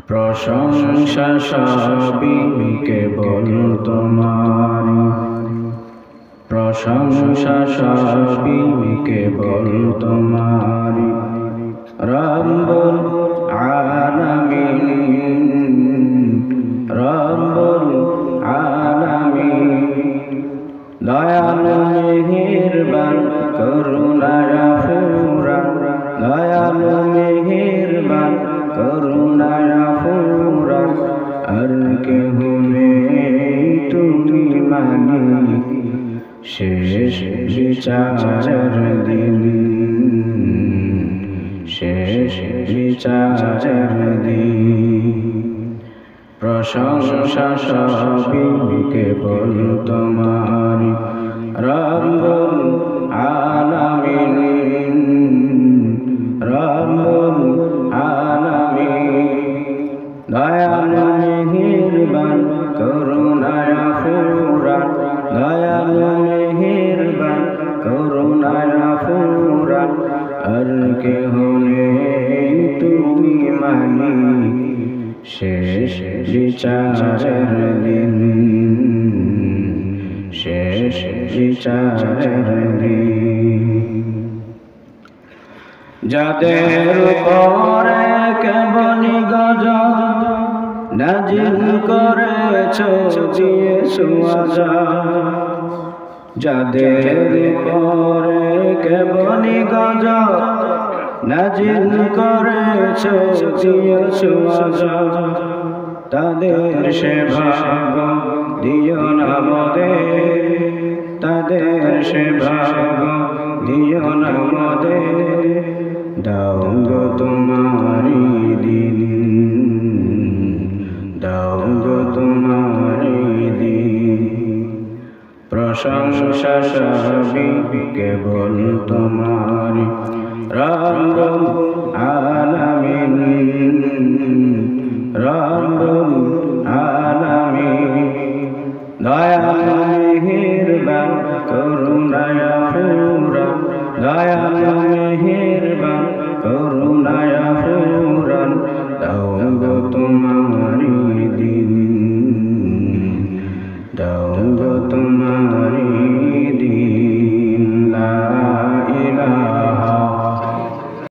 প্রশংসা সবই কেবল তোমারি, প্রশংসা সবই কেবল তোমারি। রব্বুল আলামিন, রব্বুল আলামিন, দয়ালু মেহেরবান করুণায় ফুরান, দয়ালু মেহেরবান করুণায় ফুরান। আর কেহ নেই তুমি মালিক শেষ বিচারের দিন, শেষ বিচারের দিন। প্রশংসা সবই কেবল তোমারি, রব্বুল আলামিন, রব্বুল আলামিন, দয়ালু মেহেরবান করুণায় ফুরান, দয়ালু মেহেরবান করুণায় ফুরান। আর কেহ নেই তুমি মালিক শেষ বিচারের দিন, শেষ বিচারের দিন। যাদের উপরে কেবলি গজব নাজিল করেছো দিয়েছো আযাব, যাদের উপরে কেবলি গজব নাজিল করেছো দিয়েছো আযাব, তাদের সে ভাগ দিও না মোদের, তাদের সে ভাগ দিও না মোদের। দাও গো তোমারি দিন, দাও গো তোমারি দিন। প্রশংসা সবই কেবল তোমারি, রব্বুল